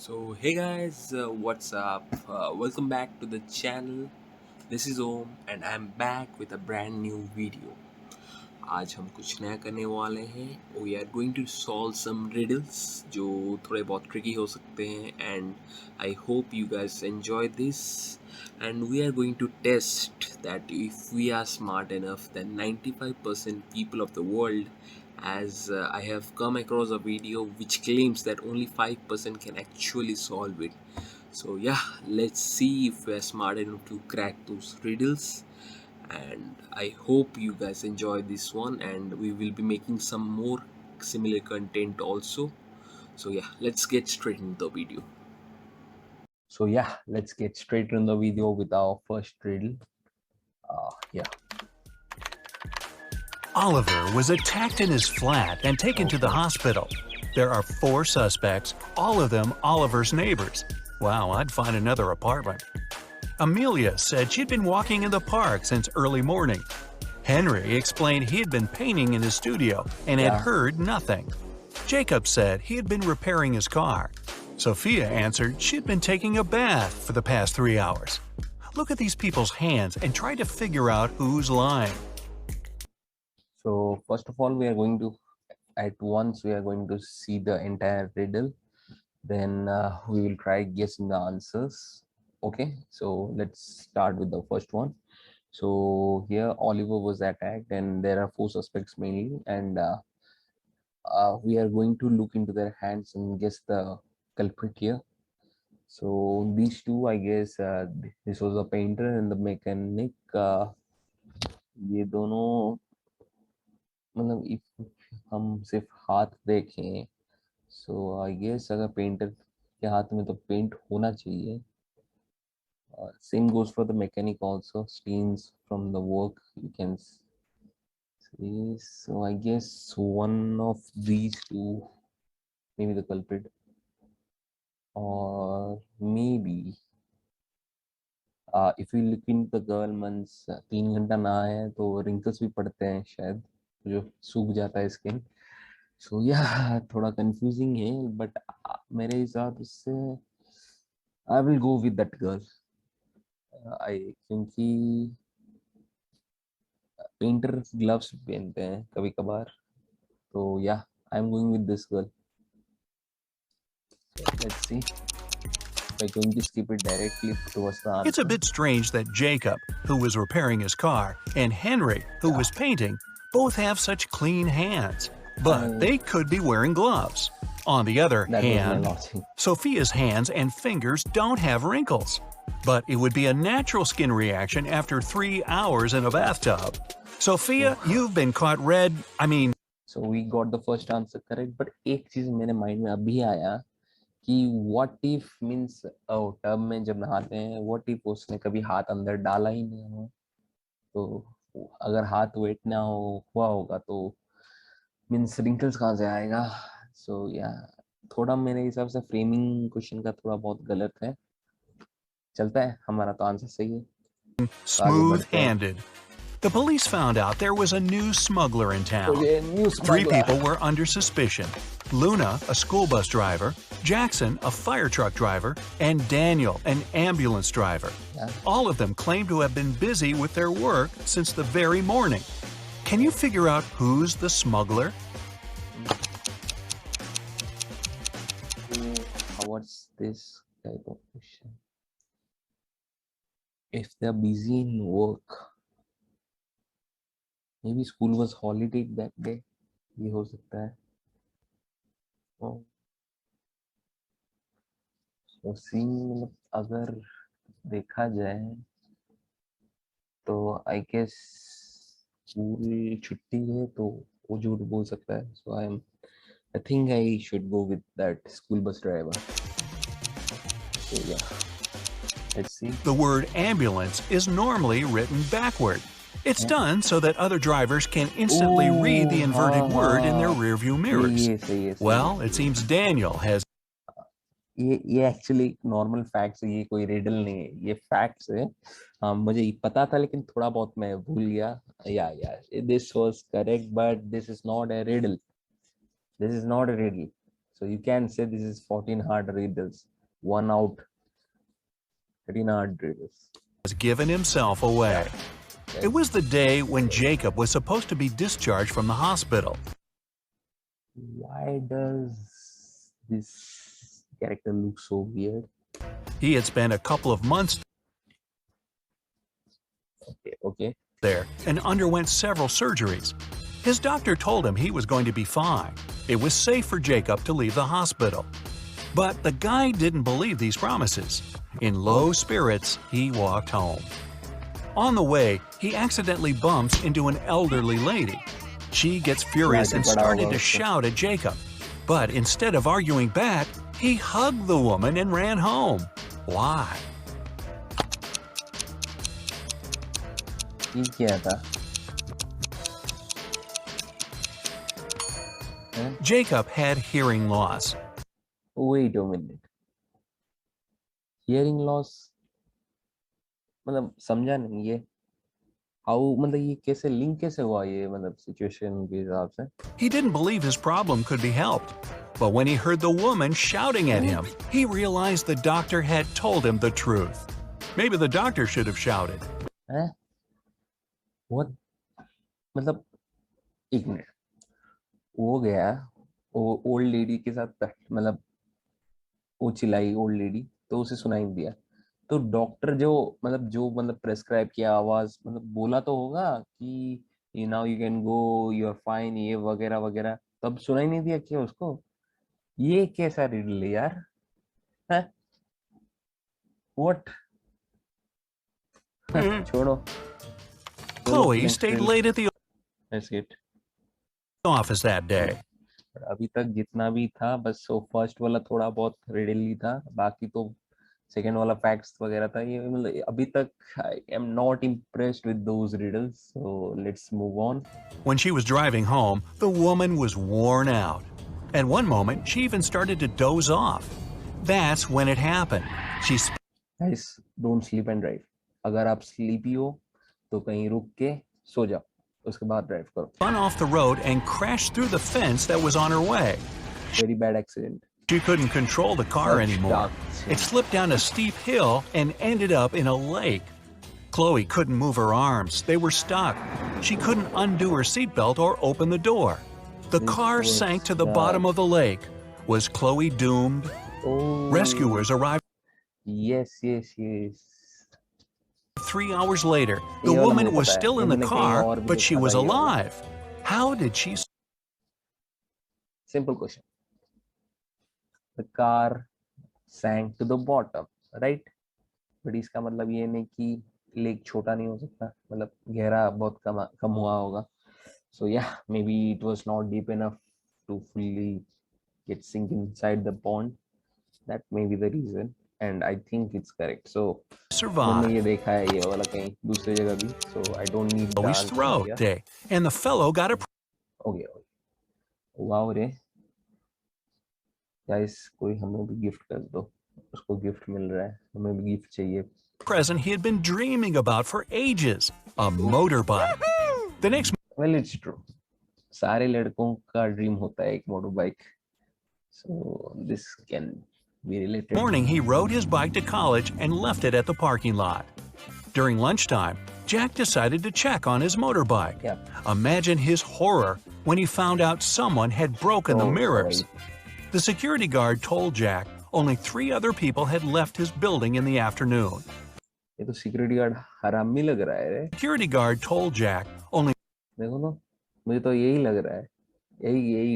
So hey guys, what's up? Welcome back to the channel. This is Om and I'm back with a brand new video. आज हम कुछ नया करने वाले हैं. We are going to solve some riddles जो थोड़े बहुत tricky हो सकते हैं and I hope you guys enjoy this. And we are going to test that if we are smart enough than 95% people of the world, as I have come across a video which claims that only 5% can actually solve it. So yeah, let's see if we are smart enough to crack those riddles. And I hope you guys enjoy this one, and we will be making some more similar content also. So yeah, let's get straight into the video. So yeah, let's get straight in the video with our first riddle. Yeah. Oliver was attacked in his flat and taken to the hospital. There are 4 suspects, all of them Oliver's neighbors. Wow, I'd find another apartment. Amelia said she'd been walking in the park since early morning. Henry explained he had been painting in his studio and had heard nothing. Jacob said he had been repairing his car. Sophia answered she'd been taking a bath for the past 3 hours. Look at these people's hands and try to figure out who's lying. So first of all, we are going to see the entire riddle. Then we will try guessing the answers. Okay, so let's start with the first one. So here Oliver was attacked and there are 4 suspects mainly, and we are going to look into their hands and guess the culprit here. So these two, I guess, this was a painter and the mechanic. ये दोनों मतलब if हम सिर्फ हाथ देखें, so I guess अगर painter के हाथ में तो पेंट होना चाहिए. Same goes for the mechanic also. Stains from the work you can see. So I guess one of these two, maybe the culprit, or maybe if you look into the girl months, 3 घंटा ना है तो wrinkles भी पड़ते हैं शायद, जो सूख जाता है स्किन. सो या थोड़ा कंफ्यूजिंग है, बट मेरे हिसाब से I will go with that girl. I क्योंकि पेंटर ग्लव्स पहनते हैं कभी कभार, तो या I am going with this girl. Let's see. By going to skip it directly towards the answer. It's a bit strange that Jacob, who was repairing his car, and Henry, who was painting, both have such clean hands. But they could be wearing gloves. On the other hand, Sophia's hands and fingers don't have wrinkles. But it would be a natural skin reaction after 3 hours in a bathtub. Sophia, you've been caught So we got the first answer correct, but एक चीज मेरे mind में अभी आया कि what if means tub में जब नहाते हैं, what if उसने कभी हाथ अंदर डाला ही नहीं हो, तो अगर हाथ वेट ना हुआ होगा तो मीन्स रिंकल्स कहाँ से आएगा. सो या थोड़ा मेरे हिसाब से फ्रेमिंग क्वेश्चन का थोड़ा बहुत गलत है. चलता है, हमारा तो आंसर सही है. smooth-handed. The police found out there was a new smuggler in town. 3 people were under suspicion. Luna, a school bus driver, Jackson, a fire truck driver, and Daniel, an ambulance driver. All of them claim to have been busy with their work since the very morning. Can you figure out who's the smuggler? What's this type of question? If they're busy in work, maybe school was holiday that day. ये हो सकता है. तो scene मतलब अगर देखा जाए तो आई गेस स्कूल छुट्टी है तो वो झूठ बोल सकता है. So I think I should go with that school bus driver. So yeah, let's see. The word ambulance is normally written backward. It's done so that other drivers can instantly read the inverted word in their rearview mirrors. Yes. Well, it seems Daniel has ये actually normal facts है, ये कोई riddle नहीं है, ये facts है. मुझे पता था लेकिन थोड़ा बहुत मैं भूल गया. या this was correct, but this is not a riddle. This is not a riddle. So you can say this is 14 hard riddles. 1 out, 13 hard riddles. Has given himself away. Yes. It was the day when Jacob was supposed to be discharged from the hospital. Why does this character look so weird? He had spent a couple of months Okay. there and underwent several surgeries. His doctor told him he was going to be fine. It was safe for Jacob to leave the hospital. But the guy didn't believe these promises. In low spirits, he walked home. On the way, he accidentally bumps into an elderly lady. She gets furious and started to shout at Jacob. But instead of arguing back, he hugged the woman and ran home. Why? ये क्या था? Jacob had hearing loss. Wait a minute. Hearing loss? मतलब समझा नहीं ये. How मतलब ये कैसे लिंक कैसे हुआ ये मतलब सिचुएशन के हिसाब से? He didn't believe his problem could be helped. But when he heard the woman shouting at him, he realized the doctor had told him the truth. Maybe the doctor should have shouted. हैं? What? मतलब एक minute. वो गया वो old lady के साथ मतलब वो चिल्लाई ओल्ड लेडी तो उसे सुनाई नहीं दिया तो डॉक्टर जो मतलब प्रेस्क्राइब किया आवाज मतलब बोला तो होगा कि you now you can go you are fine ये वगैरह वगैरह तब सुनाई नहीं दिया क्या उसको ये कैसा रिडल है यार है व्हाट छोड़ो Chloe stayed late at the That's it. office that day. अभी तक जितना भी था बस वो फर्स्ट वाला थोड़ा बहुत रिडल था बाकी तो सेकंड वाला फैक्ट्स वगैरह था ये मतलब अभी तक I am not impressed with those riddles so let's move on. When she was driving home, the woman was worn out. At one moment, she even started to doze off. That's when it happened. She guys don't sleep and drive. अगर आप sleepy हो तो कहीं रुक के सो जाओ उसके बाद ड्राइव करो. spun off the road and crashed through the fence that was on her way. Very bad accident. She couldn't control the car anymore. It slipped down a steep hill and ended up in a lake. Chloe couldn't move her arms. They were stuck. She couldn't undo her seatbelt or open the door. The car sank to the bottom of the lake. Was Chloe doomed? Oh. Rescuers arrived Yes. 3 hours later. The woman was still in the car, but she was alive. How did she? Simple question. The car sank to the bottom, right? But इसका मतलब ये नहीं कि lake छोटा नहीं हो सकता मतलब गहरा बहुत कम हुआ होगा. So yeah, maybe it was not deep enough to fully get sink inside the pond. That may be the reason. And I think it's correct. So Survive. मैंने ये देखा है ये वाला कहीं दूसरी जगह भी. So I don't need the Chloe's answer throat here. day, and the fellow got a Okay. Wow रे. Guys कोई हमें भी गिफ्ट कर दो. उसको गिफ्ट मिल रहा है. हमें भी गिफ्ट चाहिए. present he had been dreaming about for ages, a motorbike. The next Well, it's true. सारे लड़कों का ड्रीम होता है एक motorbike. So this can be related. morning, he rode his bike to college and left it at the parking lot. During lunchtime, Jack decided to check on his motorbike. Yeah. Imagine his horror when he found out someone had broken the Oh, mirrors. sorry. The security guard told Jack only 3 other people had left his building in the afternoon. ये तो security guard हरामी लग रहा है रे. Security guard told Jack only देखो ना मुझे तो यही लग रहा है. यही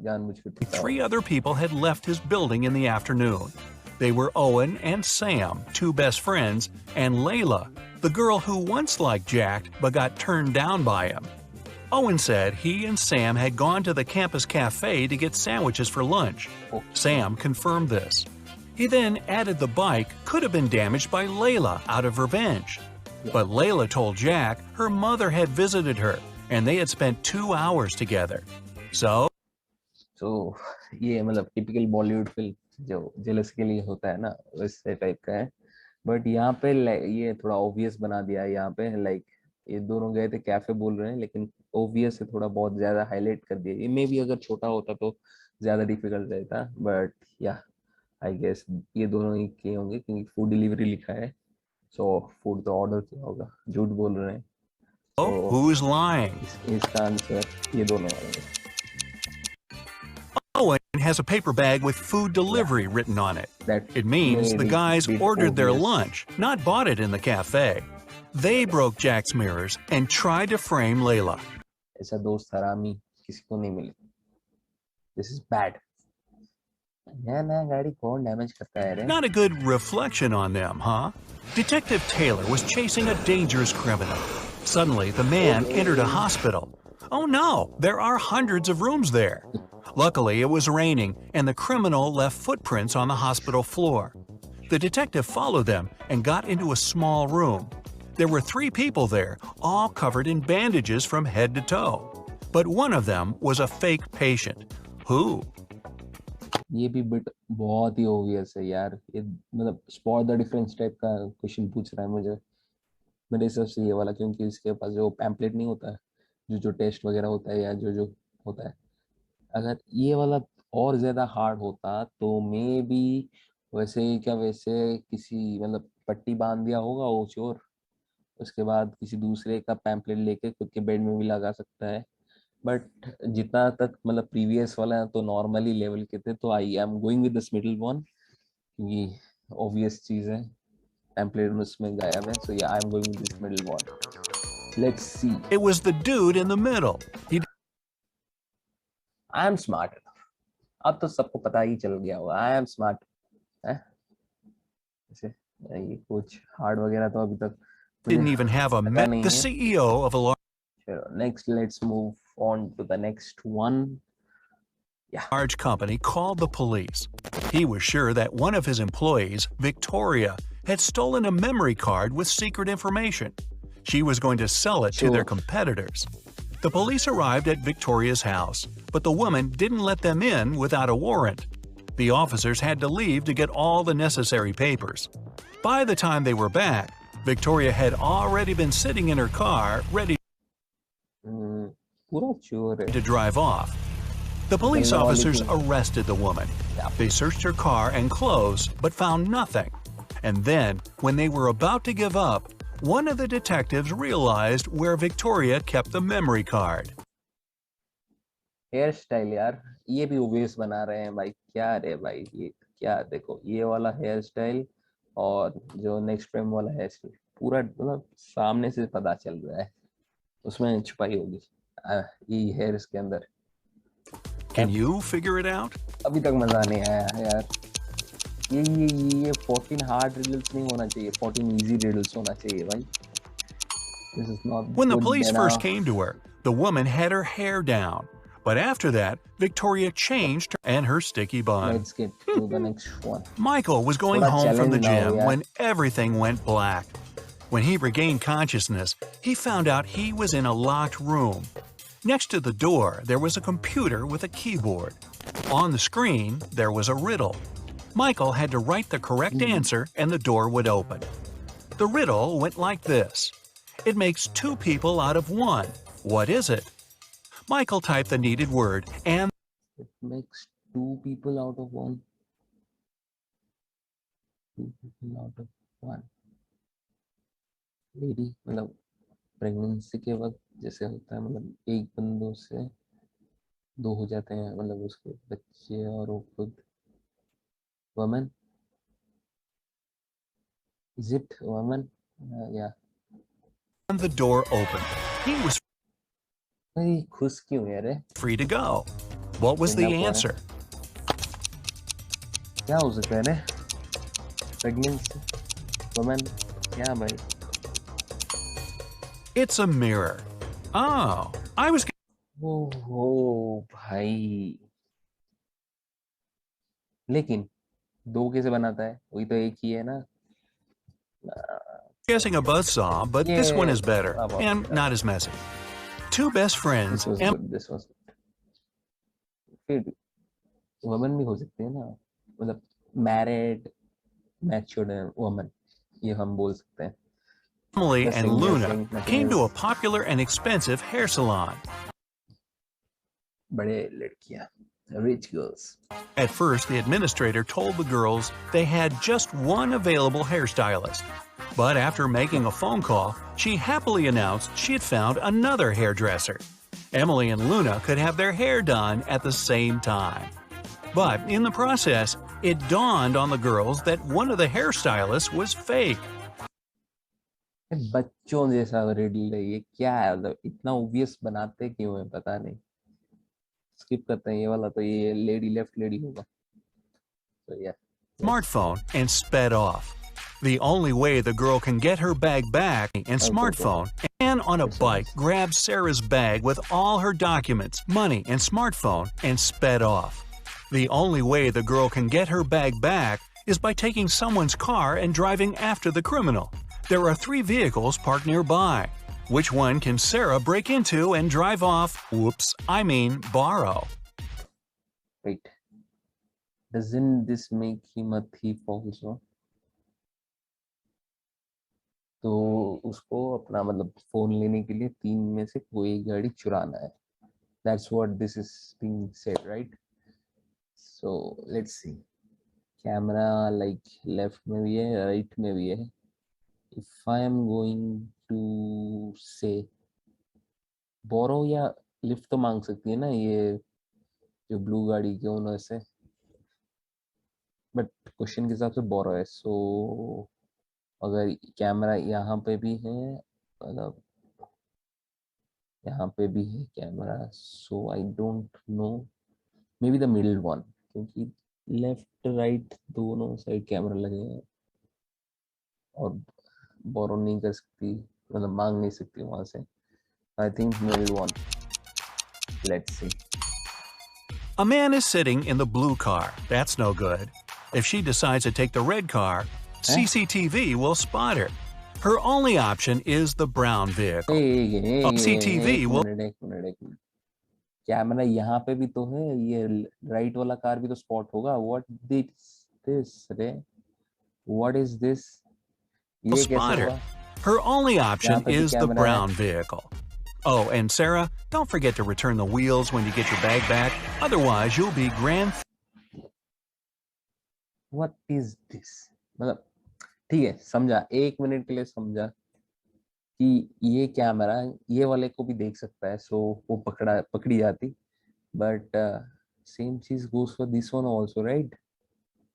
जानबूझ के पीता है. 3 other people had left his building in the afternoon. They were Owen and Sam, 2 best friends, and Layla, the girl who once liked Jack but got turned down by him. Owen said he and Sam had gone to the campus cafe to get sandwiches for lunch. Oh. Sam confirmed this. He then added the bike could have been damaged by Layla out of revenge. But Layla told Jack her mother had visited her and they had spent 2 hours together. So ये मतलब typical Bollywood film जो jealous के लिए होता है ना वैसे type का है. बट यहाँ पे ये थोड़ा ऑब्वियस बना दिया है. यहाँ पे लाइक ये दोनों गए थे कैफे बोल रहे हैं लेकिन ऑब्वियस है थोड़ा बहुत ज्यादा हाईलाइट कर दिया. ये मे भी अगर छोटा होता तो ज़्यादा डिफिकल्ट रहता, बट या आई गेस ये दोनों ही किए होंगे क्योंकि फूड डिलीवरी लिखा है, सो फूड तो ऑर्डर किया होगा, झूठ बोल रहे हैं, Oh, सो who's lying? इसका आंसर ये दोनों आएंगे. Owen has a paper bag with food Yeah, delivery written on it. that It means the made it guys bit ordered their obvious. lunch, not bought it in the cafe. They broke Jack's mirrors and tried to frame Layla. ऐसा दोस्त हरामी किसी को नहीं मिले. This is bad. नया नया गाड़ी कौन डैमेज करता है रे? Not a good reflection on them, huh? Detective Taylor was chasing a dangerous criminal. Suddenly, the man entered a hospital. Oh no, there are hundreds of rooms there. Luckily, it was raining, and the criminal left footprints on the hospital floor. The detective followed them and got into a small room. There were 3 people there, all covered in bandages from head to toe. But one of them was a fake patient. Who? ये भी bit बहुत ही obvious है यार. ये मतलब spot the difference type का question पूछ रहा है मुझे. मेरे हिसाब से ये वाला, क्योंकि इसके पास जो पैम्पलेट नहीं होता है, जो टेस्ट वगैरह होता है या जो होता है, अगर ये वाला और ज्यादा हार्ड होता तो मे बी वैसे ही क्या वैसे किसी मतलब पट्टी बांध दिया होगा वो चोर, उसके बाद किसी दूसरे का पैम्पलेट लेके खुद के बेड में भी लगा सकता है. बट जितना तक मतलब प्रीवियस वाला तो नॉर्मली लेवल के थे, तो आई am going with this middle one क्योंकि ऑब्वियस चीज है, पैम्पलेट उसमें गायब है, सो या I am going with this middle one. Let's see. It was the dude in the middle. I am smart. अब तो सबको पता ही चल गया होगा आई एम स्मार्ट है. ऐसे ये कुछ हार्ड वगैरह तो अभी तक Didn't even have a the CEO of a next let's move on to the next one. large company called the police. He was sure that one of his employees, Victoria, had stolen a memory card with secret information. She was going to sell it to their competitors. The police arrived at Victoria's house, but the woman didn't let them in without a warrant. The officers had to leave to get all the necessary papers. By the time they were back, Victoria had already been sitting in her car, ready to drive off. The police officers arrested the woman. They searched her car and clothes, but found nothing. And then, when they were about to give up, one of the detectives realized where Victoria kept the memory card. Hair style यार, ये भी obvious बना रहे हैं भाई. क्या रे भाई, ये क्या, देखो ये वाला हेयर स्टाइल और जो नेक्स्ट फ्रेम वाला हेयर स्टाइल पूरा मतलब सामने से पता चल रहा है, उसमें छुपाई होगी ये हेयर्स के अंदर. Can you figure it out? अभी तक मजा नहीं आया यार. ये 14 हार्ड रिडल्स नहीं होना चाहिए, 14 इजी रिडल्स होना चाहिए भाई. This is not When the good police enough. first came to her, the woman had her hair down. But after that, Victoria changed and her sticky bun. Let's get to the next one. Michael was going home from the gym when everything went black. When he regained consciousness, he found out he was in a locked room. Next to the door, there was a computer with a keyboard. On the screen, there was a riddle. Michael had to write the correct answer and the door would open. The riddle went like this. It makes 2 people out of 1. What is it? Michael typed the needed word and it makes 2 people out of 1. 2 people out of 1. Lady मतलब pregnancy के वक्त जैसे होता है, मतलब एक बंदों से 2 हो जाते हैं, मतलब उसके बच्चे और वो खुद. Woman, is it woman? Yeah. the door opened. He was भाई खुश क्यों है रे? free to go. What was the answer? क्या हो सकता है रे? प्रेगनेंसी, वुमन, क्या भाई? It's a mirror. Oh, I was ओहो भाई, लेकिन 2 कैसे बनाता है? वही तो एक ही है ना. guessing a buzzsaw, but this one is better how about and that? not as messy. 2 best friends. This was good. This was good. फिर वुमन भी हो सकते हैं ना, मतलब मैरिड मैच्योर्ड वुमन, ये हम बोल सकते हैं. Emily and Guessing, Luna nothing came to a else. popular and expensive hair salon. बड़े लड़कियां Rich girls. At first, the administrator told the girls they had just one available hairstylist. But after making a phone call, she happily announced she had found another hairdresser. Emily and Luna could have their hair done at the same time. But in the process, it dawned on the girls that one of the hairstylists was fake. बच्चों जैसा riddle है ये, क्या है? मतलब इतना obvious बनाते क्यों है पता नहीं. स्किप करते हैं ये वाला, तो ये लेडी लेफ्ट लेडी होगा. So yeah. Smartphone and sped off. The only way the girl can get her bag back and smartphone, and on a bike grabbed Sarah's bag with all her documents, money, and smartphone and sped off. The only way the girl can get her bag back is by taking someone's car and driving after the criminal. There are 3 vehicles parked nearby. Which one can Sarah break into and drive off? Whoops, I mean borrow. Wait. Doesn't this make him a thief also? तो उसको अपना मतलब phone लेने के लिए 3 में से कोई गाड़ी चुराना है. That's what this is being said, right? So let's see. Camera like left में भी है, right में भी है. If I am going to say borrow या lift तो मांग सकती है ना ये जो ब्लू गाड़ी के ओनर से, बट क्वेश्चन के हिसाब से borrow है. So अगर कैमरा यहाँ पे भी है, मतलब यहाँ पे भी है camera, so I don't know, may be the middle one, क्योंकि लेफ्ट राइट दोनों साइड कैमरा लगे हैं और बोरो नहीं कर सकती, मतलब मांग नहीं सकती वहां से. I think middle one. Let's see. A man is sitting in the blue car. That's no good. If she decides to take the red car, CCTV will spot her. Her only option is the brown vehicle. CCTV will. एक minute. Camera यहाँ पे भी तो है, ये right वाला car भी तो स्पॉट होगा. What is this? ये कैसे Spotter. हुआ? Her only option पे भी is the camera है. brown vehicle. Oh, and Sarah, don't forget to return the wheels when you get your bag back. Otherwise, you'll be grand. What is this? मतलब ठीक है, समझा, 1 minute के लिए समझा कि ये कैमरा ये वाले को भी देख सकता है, सो वो पकड़ी जाती. बट सेम चीज goes for this one also, right?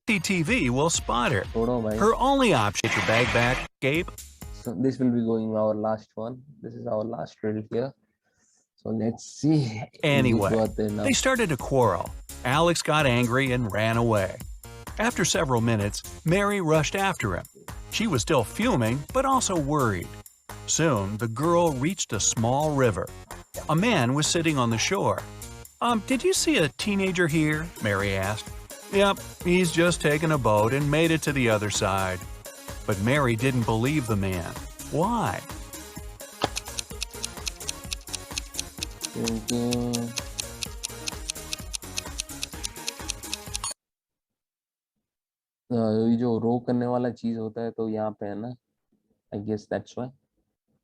CCTV will spot her. छोड़ो भाई. Her only option is your bag back, escape. So this will be going our last one. This is our last riddle here. So let's see. Anyway, they started a quarrel. Alex got angry and ran away. After several minutes, Mary rushed after him. She was still fuming, but also worried. Soon, the girl reached a small river. A man was sitting on the shore. Did you see a teenager here? Mary asked. Yep, he's just taken a boat and made it to the other side. But Mary didn't believe the man. Why? ये जो रो करने वाला चीज होता है तो यहाँ पे है ना. I guess that's why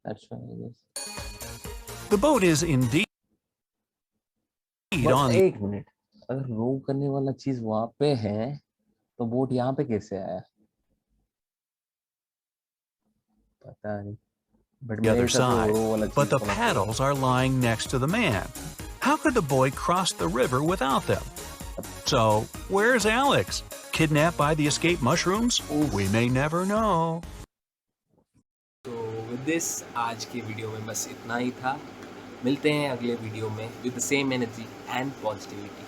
I guess. The boat is indeed बस on the. एक मिनट, अगर रो करने वाला चीज वहां पे है तो बोट यहाँ पे कैसे आया पता नहीं. The other side, but the paddles are lying next to the man. How could the boy cross the river without them? So, where's Alex? Kidnapped by the escape mushrooms? We may never know. तो with this आज के video में बस इतना ही था. मिलते हैं अगले वीडियो में with the same energy and positivity.